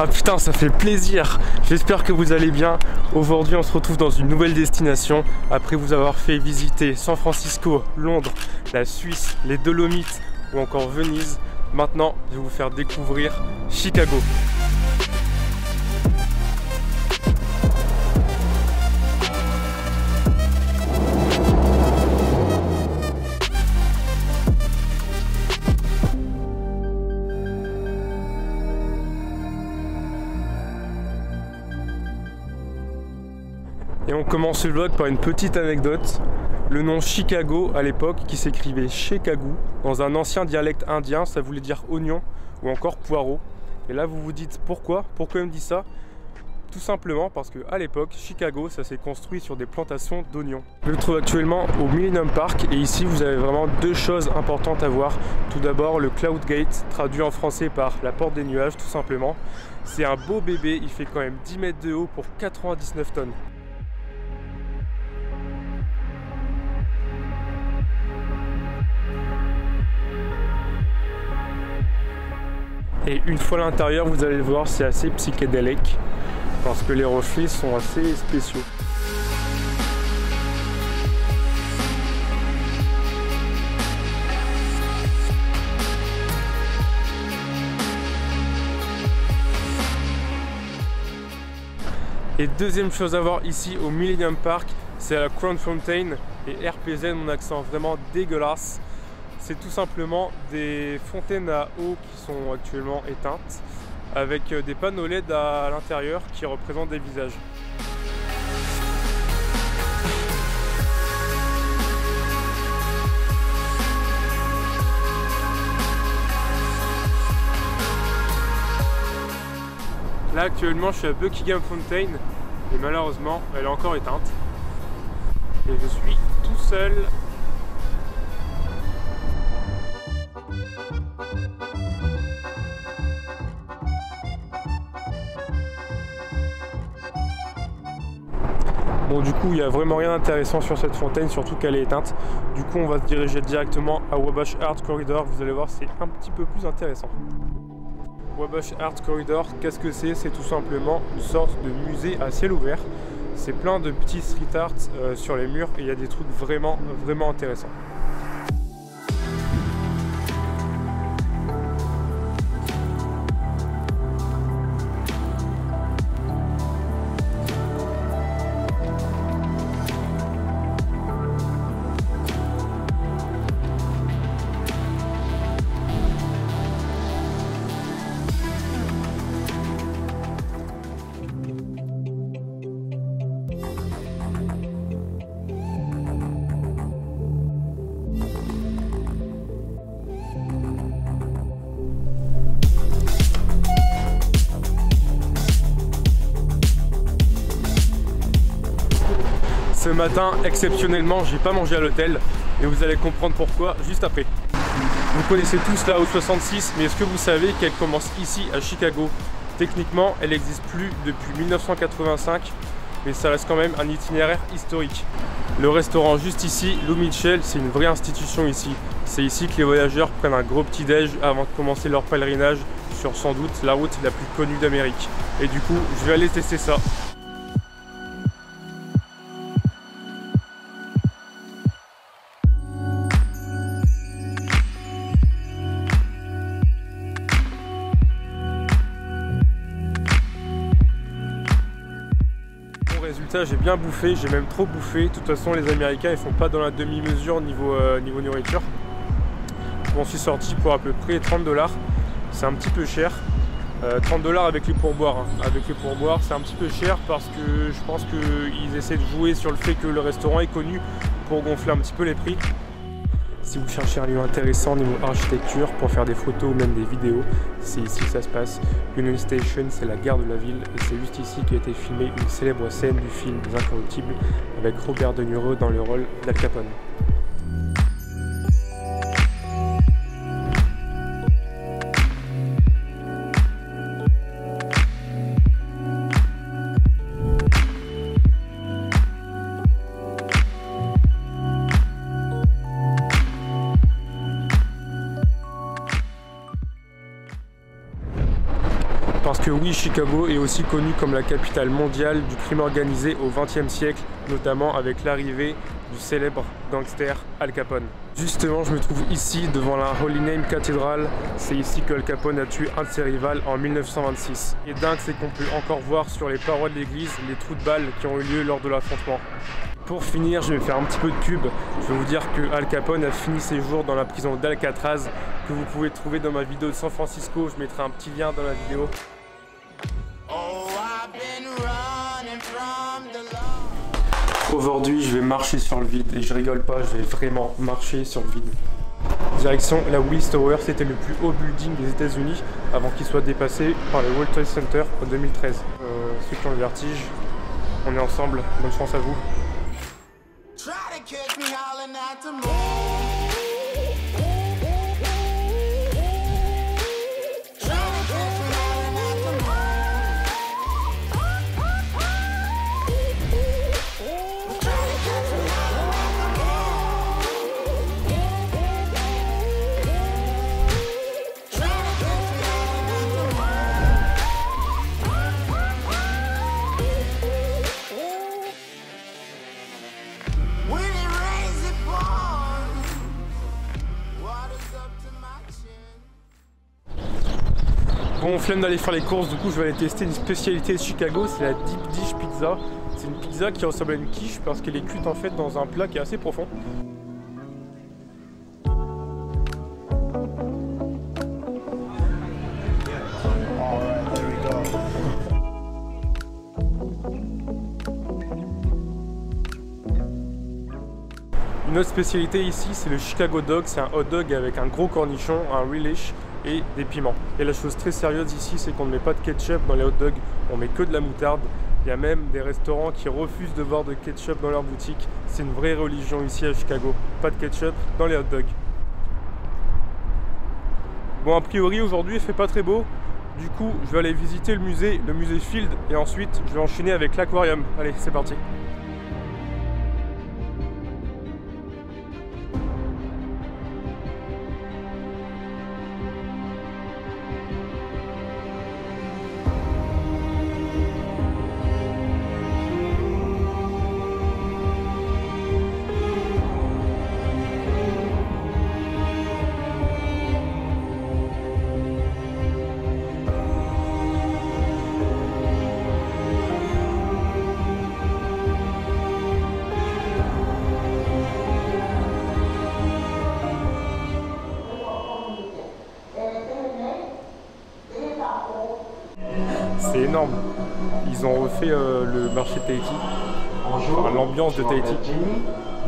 Ah putain, ça fait plaisir. J'espère que vous allez bien. Aujourd'hui on se retrouve dans une nouvelle destination. Après vous avoir fait visiter San Francisco, Londres, la Suisse, les Dolomites ou encore Venise. Maintenant je vais vous faire découvrir Chicago. Et on commence le vlog par une petite anecdote. Le nom Chicago à l'époque, qui s'écrivait Chicago, dans un ancien dialecte indien, ça voulait dire oignon ou encore poireau. Et là vous vous dites pourquoi il me dit ça? Tout simplement parce qu'à l'époque, Chicago, ça s'est construit sur des plantations d'oignons. Je me trouve actuellement au Millennium Park et ici vous avez vraiment deux choses importantes à voir. Tout d'abord le Cloud Gate, traduit en français par la porte des nuages tout simplement. C'est un beau bébé, il fait quand même 10 mètres de haut pour 99 tonnes. Et une fois à l'intérieur, vous allez le voir, c'est assez psychédélique parce que les reflets sont assez spéciaux. Et deuxième chose à voir ici au Millennium Park, c'est la Crown Fountain et RPZ, mon accent vraiment dégueulasse. C'est tout simplement des fontaines à eau qui sont actuellement éteintes avec des panneaux LED à l'intérieur qui représentent des visages. Là actuellement je suis à Buckingham Fountain et malheureusement elle est encore éteinte et je suis tout seul. Bon, du coup il n'y a vraiment rien d'intéressant sur cette fontaine, surtout qu'elle est éteinte. Du coup on va se diriger directement à Wabash Art Corridor. Vous allez voir, c'est un petit peu plus intéressant. Wabash Art Corridor, qu'est-ce que c'est? C'est tout simplement une sorte de musée à ciel ouvert. C'est plein de petits street art sur les murs et il y a des trucs vraiment intéressants. Ce matin, exceptionnellement, j'ai pas mangé à l'hôtel et vous allez comprendre pourquoi juste après. Vous connaissez tous la route 66, mais est-ce que vous savez qu'elle commence ici à Chicago? Techniquement, elle n'existe plus depuis 1985, mais ça reste quand même un itinéraire historique. Le restaurant juste ici, Lou Mitchell, c'est une vraie institution ici. C'est ici que les voyageurs prennent un gros petit-déj avant de commencer leur pèlerinage sur sans doute la route la plus connue d'Amérique. Et du coup, je vais aller tester ça. Résultat, j'ai bien bouffé, j'ai même trop bouffé. De toute façon, les Américains ils font pas dans la demi-mesure niveau nourriture. Je m'en suis sorti pour à peu près 30 $. C'est un petit peu cher. 30 $ avec les pourboires. Hein. Avec les pourboires, c'est un petit peu cher parce que je pense qu'ils essaient de jouer sur le fait que le restaurant est connu pour gonfler un petit peu les prix. Si vous cherchez un lieu intéressant niveau architecture pour faire des photos ou même des vidéos, c'est ici que ça se passe. Union Station, c'est la gare de la ville et c'est juste ici qu'a été filmée une célèbre scène du film Les Incorruptibles avec Robert De Niro dans le rôle d'Al Capone. Parce que oui, Chicago est aussi connue comme la capitale mondiale du crime organisé au XXe siècle, notamment avec l'arrivée du célèbre gangster Al Capone. Justement, je me trouve ici devant la Holy Name Cathedral. C'est ici que Al Capone a tué un de ses rivals en 1926. Et dingue, c'est qu'on peut encore voir sur les parois de l'église les trous de balles qui ont eu lieu lors de l'affrontement. Pour finir, je vais faire un petit peu de pub. Je vais vous dire que Al Capone a fini ses jours dans la prison d'Alcatraz, que vous pouvez trouver dans ma vidéo de San Francisco. Je mettrai un petit lien dans la vidéo. Aujourd'hui, je vais marcher sur le vide et je rigole pas, je vais vraiment marcher sur le vide. Direction la Willis Tower, c'était le plus haut building des États-Unis avant qu'il soit dépassé par le World Trade Center en 2013. Ceux qui ont le vertige, on est ensemble, bonne chance à vous. Bon, flemme d'aller faire les courses, du coup je vais aller tester une spécialité de Chicago, c'est la Deep Dish Pizza. C'est une pizza qui ressemble à une quiche parce qu'elle est cuite en fait dans un plat qui est assez profond. Une autre spécialité ici, c'est le Chicago Dog. C'est un hot dog avec un gros cornichon, un relish et des piments. Et la chose très sérieuse ici, c'est qu'on ne met pas de ketchup dans les hot dogs, on met que de la moutarde. Il y a même des restaurants qui refusent de voir de ketchup dans leur boutique. C'est une vraie religion ici à Chicago. Pas de ketchup dans les hot dogs. Bon, a priori aujourd'hui il fait pas très beau. Du coup, je vais aller visiter le musée Field, et ensuite je vais enchaîner avec l'aquarium. Allez, c'est parti. C'est énorme. Ils ont refait le marché de Tahiti. Bonjour, enfin, l'ambiance de Tahiti.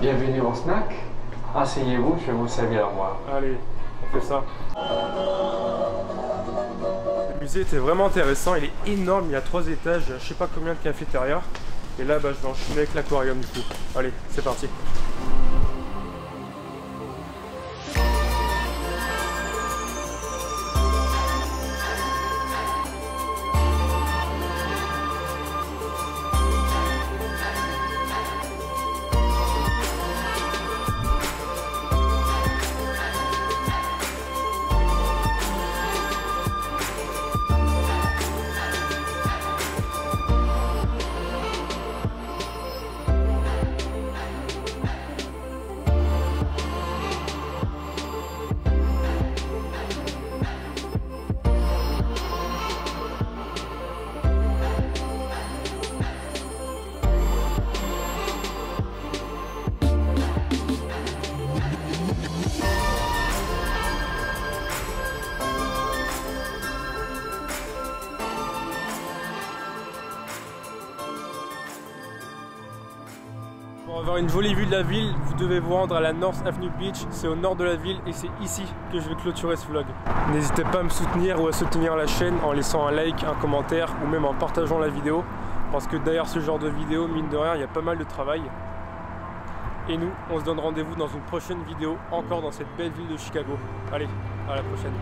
Bienvenue au snack. Asseyez-vous, je vais vous servir à moi. Allez, on fait ça. Le musée était vraiment intéressant. Il est énorme, il y a 3 étages, je sais pas combien de cafétérias. Et là, je vais enchaîner avec l'aquarium du coup. Allez, c'est parti. Pour avoir une jolie vue de la ville, vous devez vous rendre à la North Avenue Beach, c'est au nord de la ville et c'est ici que je vais clôturer ce vlog. N'hésitez pas à me soutenir ou à soutenir la chaîne en laissant un like, un commentaire ou même en partageant la vidéo, parce que derrière ce genre de vidéo, mine de rien, il y a pas mal de travail. Et nous, on se donne rendez-vous dans une prochaine vidéo, encore dans cette belle ville de Chicago. Allez, à la prochaine.